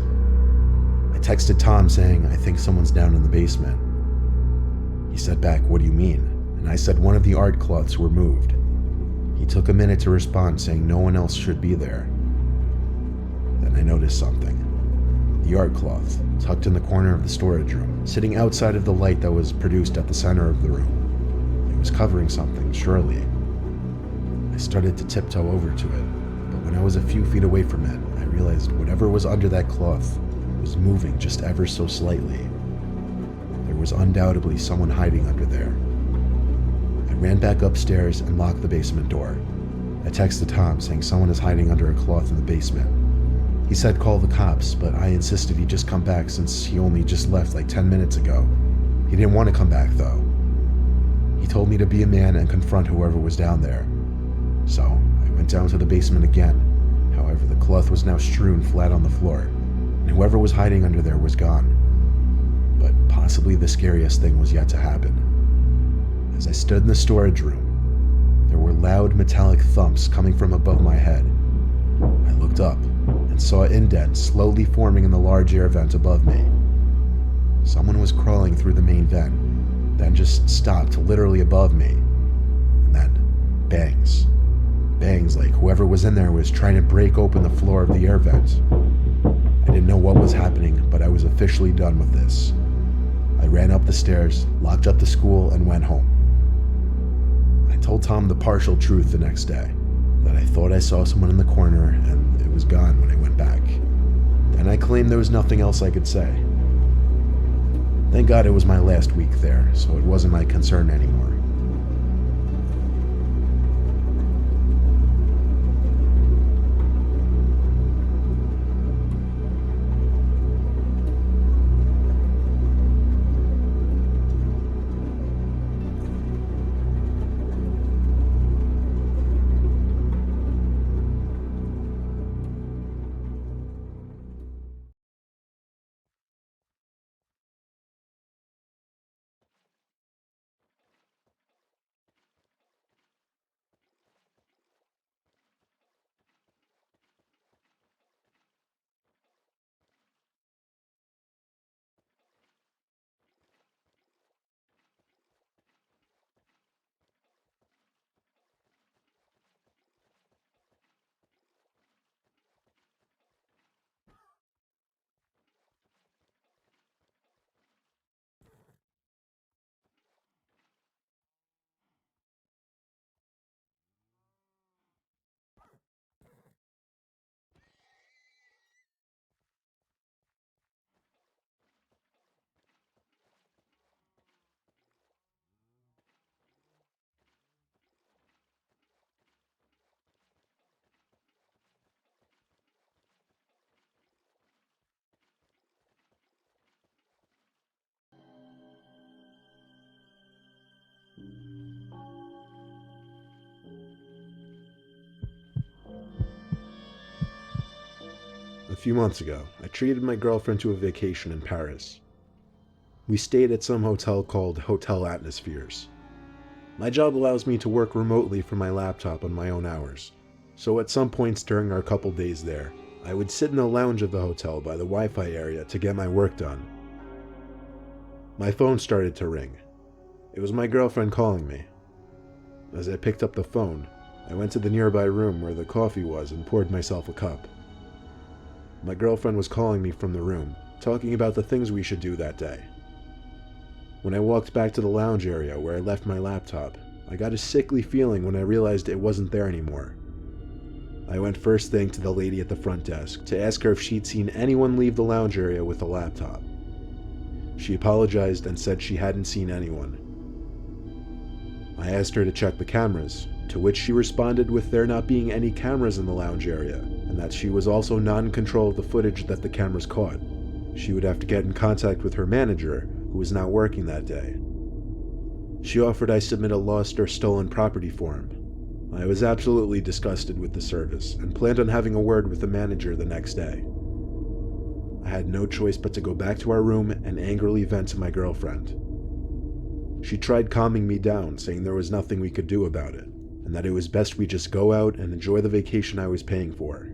I texted Tom saying, "I think someone's down in the basement." He said back, "What do you mean?" And I said one of the art cloths were moved. He He took a minute to respond, saying no one else should be there. Then I noticed something. The yard cloth, tucked in the corner of the storage room, sitting outside of the light that was produced at the center of the room. It was covering something, surely. I started to tiptoe over to it, but when I was a few feet away from it, I realized whatever was under that cloth was moving just ever so slightly. There was undoubtedly someone hiding under there. I ran back upstairs and locked the basement door. I texted Tom saying someone is hiding under a cloth in the basement. He said call the cops, but I insisted he just come back since he only just left like 10 minutes ago. He didn't want to come back though. He told me to be a man and confront whoever was down there. So I went down to the basement again. However, the cloth was now strewn flat on the floor, and whoever was hiding under there was gone. But possibly the scariest thing was yet to happen. As I stood in the storage room, there were loud metallic thumps coming from above my head. I looked up and saw an indent slowly forming in the large air vent above me. Someone was crawling through the main vent, then just stopped literally above me. And then, bangs. Bangs like whoever was in there was trying to break open the floor of the air vent. I didn't know what was happening, but I was officially done with this. I ran up the stairs, locked up the school, and went home. I told Tom the partial truth the next day, that I thought I saw someone in the corner and it was gone when I went back. And I claimed there was nothing else I could say. Thank God it was my last week there, so it wasn't my concern anymore. A few months ago, I treated my girlfriend to a vacation in Paris. We stayed at some hotel called Hotel Atmospheres. My job allows me to work remotely from my laptop on my own hours, so at some points during our couple days there, I would sit in the lounge of the hotel by the Wi-Fi area to get my work done. My phone started to ring. It was my girlfriend calling me. As I picked up the phone, I went to the nearby room where the coffee was and poured myself a cup. My girlfriend was calling me from the room, talking about the things we should do that day. When I walked back to the lounge area where I left my laptop, I got a sickly feeling when I realized it wasn't there anymore. I went first thing to the lady at the front desk to ask her if she'd seen anyone leave the lounge area with a laptop. She apologized and said she hadn't seen anyone. I asked her to check the cameras, to which she responded with there not being any cameras in the lounge area, and that she was also not in control of the footage that the cameras caught. She would have to get in contact with her manager, who was not working that day. She offered I submit a lost or stolen property form. I was absolutely disgusted with the service, and planned on having a word with the manager the next day. I had no choice but to go back to our room and angrily vent to my girlfriend. She tried calming me down, saying there was nothing we could do about it, and that it was best we just go out and enjoy the vacation I was paying for.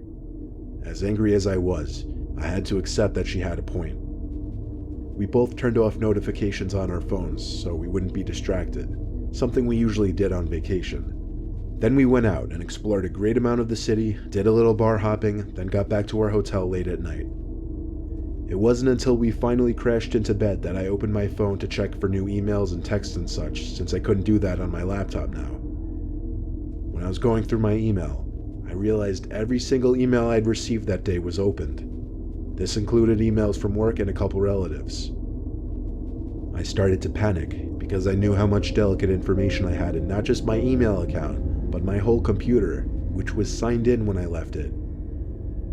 As angry as I was, I had to accept that she had a point. We both turned off notifications on our phones so we wouldn't be distracted, something we usually did on vacation. Then we went out and explored a great amount of the city, did a little bar hopping, then got back to our hotel late at night. It wasn't until we finally crashed into bed that I opened my phone to check for new emails and texts and such, since I couldn't do that on my laptop now. When I was going through my email, I realized every single email I'd received that day was opened. This included emails from work and a couple relatives. I started to panic because I knew how much delicate information I had in not just my email account, but my whole computer, which was signed in when I left it.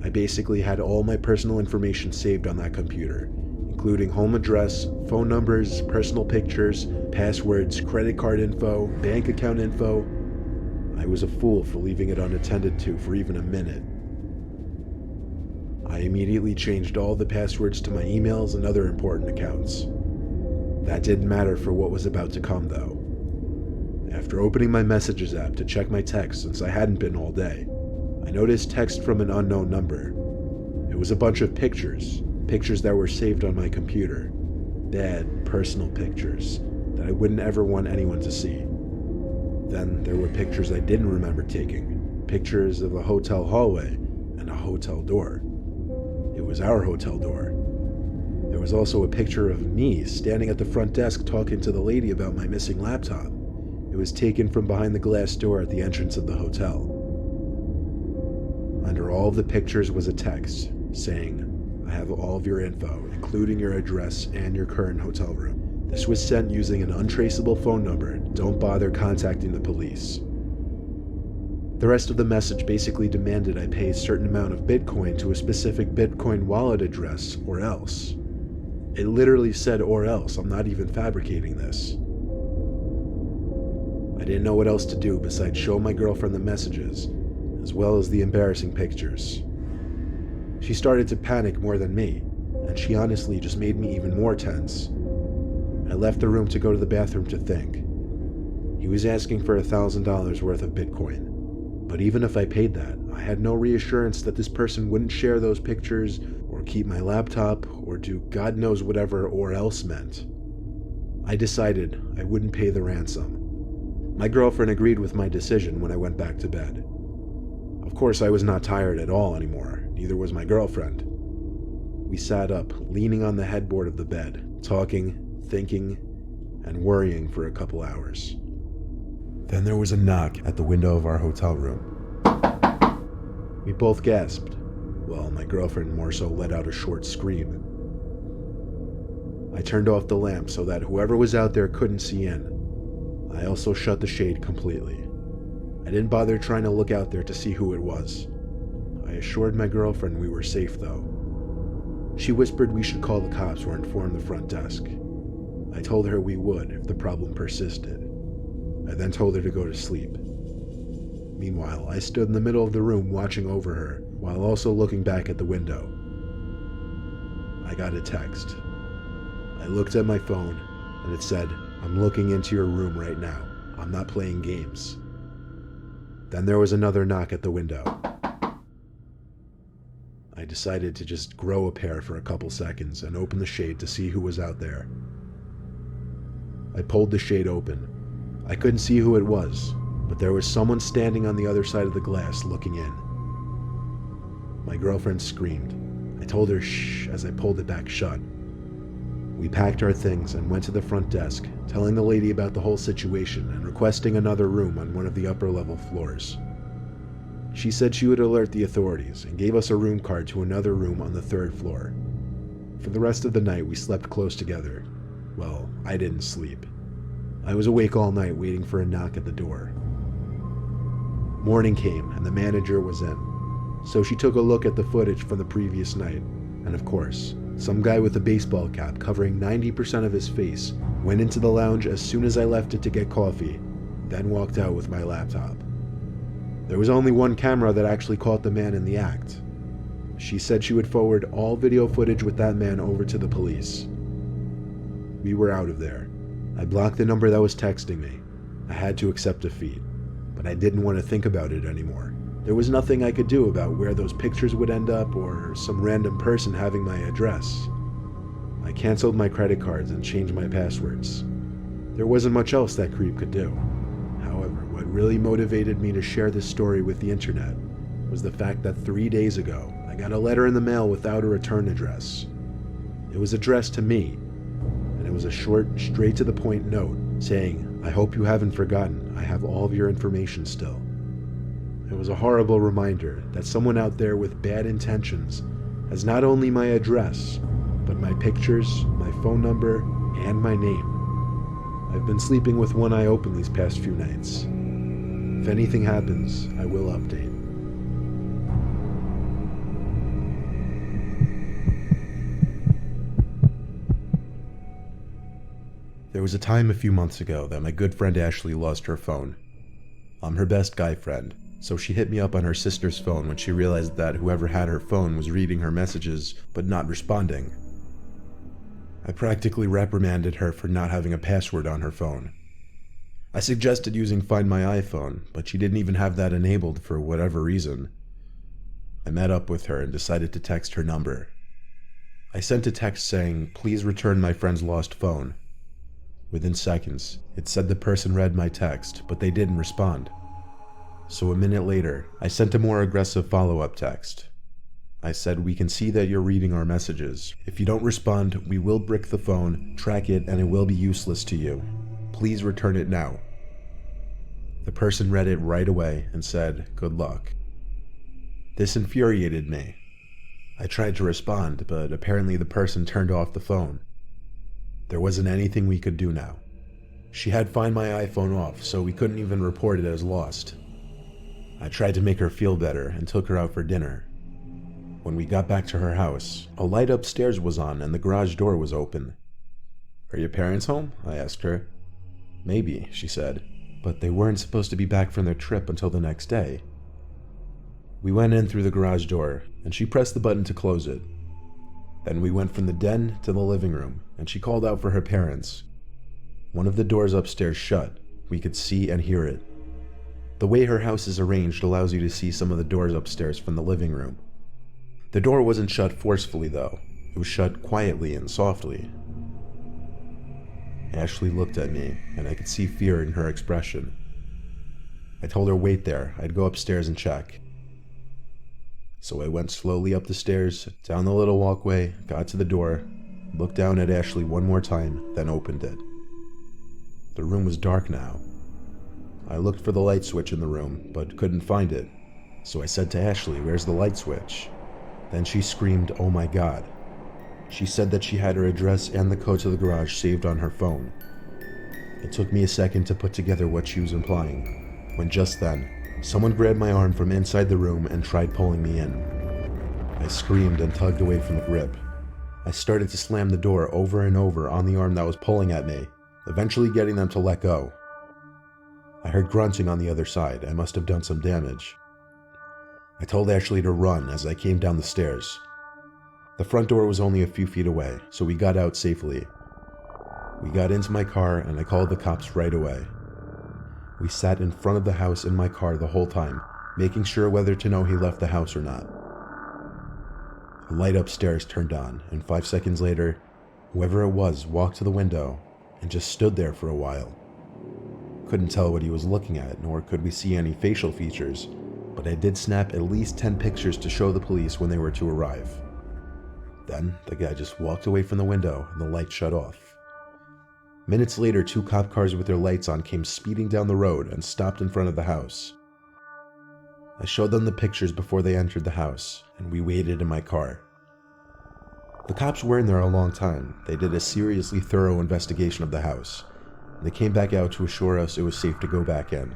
I basically had all my personal information saved on that computer, including home address, phone numbers, personal pictures, passwords, credit card info, bank account info. I was a fool for leaving it unattended to for even a minute. I immediately changed all the passwords to my emails and other important accounts. That didn't matter for what was about to come, though. After opening my messages app to check my texts since I hadn't been all day, I noticed text from an unknown number. It was a bunch of pictures that were saved on my computer. Bad, personal pictures that I wouldn't ever want anyone to see. Then there were pictures I didn't remember taking, pictures of a hotel hallway and a hotel door. It was our hotel door. There was also a picture of me standing at the front desk talking to the lady about my missing laptop. It was taken from behind the glass door at the entrance of the hotel. Under all of the pictures was a text saying, "I have all of your info, including your address and your current hotel room. This was sent using an untraceable phone number. Don't bother contacting the police." The rest of the message basically demanded I pay a certain amount of Bitcoin to a specific Bitcoin wallet address, or else. It literally said "or else." I'm not even fabricating this. I didn't know what else to do besides show my girlfriend the messages, as well as the embarrassing pictures. She started to panic more than me, and she honestly just made me even more tense. I left the room to go to the bathroom to think. He was asking for $1,000 worth of Bitcoin, but even if I paid that, I had no reassurance that this person wouldn't share those pictures or keep my laptop or do God knows whatever "or else" meant. I decided I wouldn't pay the ransom. My girlfriend agreed with my decision when I went back to bed. Of course, I was not tired at all anymore, neither was my girlfriend. We sat up, leaning on the headboard of the bed, talking, thinking, and worrying for a couple hours. Then there was a knock at the window of our hotel room. We both gasped, while my girlfriend more so let out a short scream. I turned off the lamp so that whoever was out there couldn't see in. I also shut the shade completely. I didn't bother trying to look out there to see who it was. I assured my girlfriend we were safe, though. She whispered we should call the cops or inform the front desk. I told her we would if the problem persisted. I then told her to go to sleep. Meanwhile, I stood in the middle of the room watching over her, while also looking back at the window. I got a text. I looked at my phone, and it said, "I'm looking into your room right now. I'm not playing games." Then there was another knock at the window. I decided to just grow a pair for a couple seconds and open the shade to see who was out there. I pulled the shade open. I couldn't see who it was, but there was someone standing on the other side of the glass looking in. My girlfriend screamed. I told her shh as I pulled it back shut. We packed our things and went to the front desk, telling the lady about the whole situation and requesting another room on one of the upper level floors. She said she would alert the authorities and gave us a room card to another room on the 3rd floor. For the rest of the night, we slept close together. Well, I didn't sleep. I was awake all night waiting for a knock at the door. Morning came and the manager was in, so she took a look at the footage from the previous night, and of course, some guy with a baseball cap covering 90% of his face went into the lounge as soon as I left it to get coffee, then walked out with my laptop. There was only one camera that actually caught the man in the act. She said she would forward all video footage with that man over to the police. We were out of there. I blocked the number that was texting me. I had to accept defeat, but I didn't want to think about it anymore. There was nothing I could do about where those pictures would end up or some random person having my address. I canceled my credit cards and changed my passwords. There wasn't much else that creep could do. However, What really motivated me to share this story with the internet was the fact that 3 days ago, I got a letter in the mail without a return address. It was addressed to me, and it was a short, straight-to-the-point note saying, "I hope you haven't forgotten. I have all of your information still." It was a horrible reminder that someone out there with bad intentions has not only my address, but my pictures, my phone number, and my name. I've been sleeping with one eye open these past few nights. If anything happens, I will update. There was a time a few months ago that my good friend Ashley lost her phone. I'm her best guy friend, so she hit me up on her sister's phone when she realized that whoever had her phone was reading her messages but not responding. I practically reprimanded her for not having a password on her phone. I suggested using Find My iPhone, but she didn't even have that enabled for whatever reason. I met up with her and decided to text her number. I sent a text saying, "Please return my friend's lost phone." Within seconds, it said the person read my text, but they didn't respond. So a minute later, I sent a more aggressive follow-up text. I said, "We can see that you're reading our messages. If you don't respond, we will brick the phone, track it, and it will be useless to you. Please return it now." The person read it right away and said, "Good luck." This infuriated me. I tried to respond, but apparently the person turned off the phone. There wasn't anything we could do now. She had Find My iPhone off, so we couldn't even report it as lost. I tried to make her feel better and took her out for dinner. When we got back to her house, a light upstairs was on and the garage door was open. "Are your parents home?" I asked her. "Maybe," she said, "but they weren't supposed to be back from their trip until the next day." We went in through the garage door, and she pressed the button to close it. Then we went from the den to the living room, and she called out for her parents. One of the doors upstairs shut. We could see and hear it. The way her house is arranged allows you to see some of the doors upstairs from the living room. The door wasn't shut forcefully, though. It was shut quietly and softly. Ashley looked at me, and I could see fear in her expression. I told her wait there, I'd go upstairs and check. So I went slowly up the stairs, down the little walkway, got to the door, looked down at Ashley one more time, then opened it. The room was dark now. I looked for the light switch in the room, but couldn't find it. So I said to Ashley, "Where's the light switch?" Then she screamed, "Oh my God." She said that she had her address and the code to the garage saved on her phone. It took me a second to put together what she was implying, when just then, someone grabbed my arm from inside the room and tried pulling me in. I screamed and tugged away from the grip. I started to slam the door over and over on the arm that was pulling at me, eventually getting them to let go. I heard grunting on the other side. I must have done some damage. I told Ashley to run as I came down the stairs. The front door was only a few feet away, so we got out safely. We got into my car and I called the cops right away. We sat in front of the house in my car the whole time, making sure whether to know he left the house or not. A light upstairs turned on, and 5 seconds later, whoever it was walked to the window and just stood there for a while. Couldn't tell what he was looking at, nor could we see any facial features, but I did snap at least 10 pictures to show the police when they were to arrive. Then, the guy just walked away from the window and the light shut off. Minutes later, 2 cop cars with their lights on came speeding down the road and stopped in front of the house. I showed them the pictures before they entered the house, and we waited in my car. The cops were in there a long time. They did a seriously thorough investigation of the house. They came back out to assure us it was safe to go back in.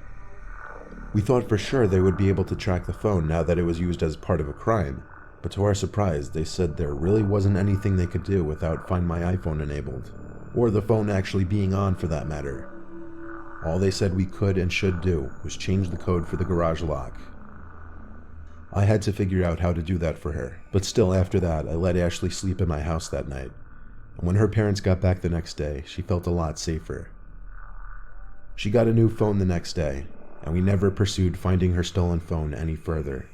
We thought for sure they would be able to track the phone now that it was used as part of a crime, but to our surprise, they said there really wasn't anything they could do without Find My iPhone enabled, or the phone actually being on for that matter. All they said we could and should do was change the code for the garage lock. I had to figure out how to do that for her, but still after that, I let Ashley sleep in my house that night, and when her parents got back the next day, she felt a lot safer. She got a new phone the next day, and we never pursued finding her stolen phone any further.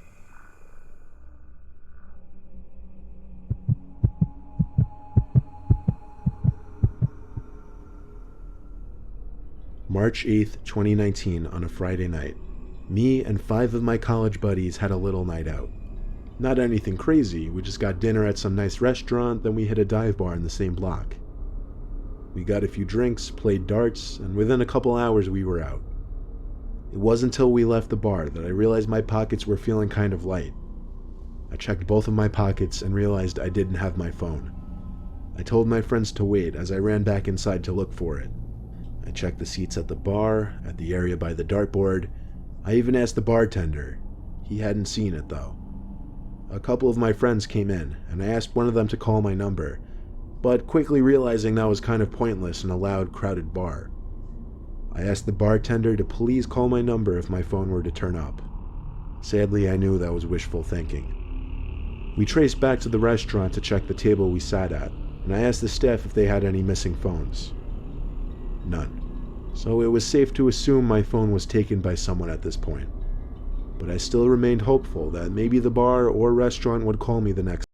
March 8th, 2019, on a Friday night. Me and 5 of my college buddies had a little night out. Not anything crazy, we just got dinner at some nice restaurant, then we hit a dive bar in the same block. We got a few drinks, played darts, and within a couple hours we were out. It wasn't until we left the bar that I realized my pockets were feeling kind of light. I checked both of my pockets and realized I didn't have my phone. I told my friends to wait as I ran back inside to look for it. I checked the seats at the bar, at the area by the dartboard. I even asked the bartender. He hadn't seen it though. A couple of my friends came in, and I asked one of them to call my number, but quickly realizing that was kind of pointless in a loud, crowded bar. I asked the bartender to please call my number if my phone were to turn up. Sadly, I knew that was wishful thinking. We traced back to the restaurant to check the table we sat at, and I asked the staff if they had any missing phones. None. So it was safe to assume my phone was taken by someone at this point. But I still remained hopeful that maybe the bar or restaurant would call me the next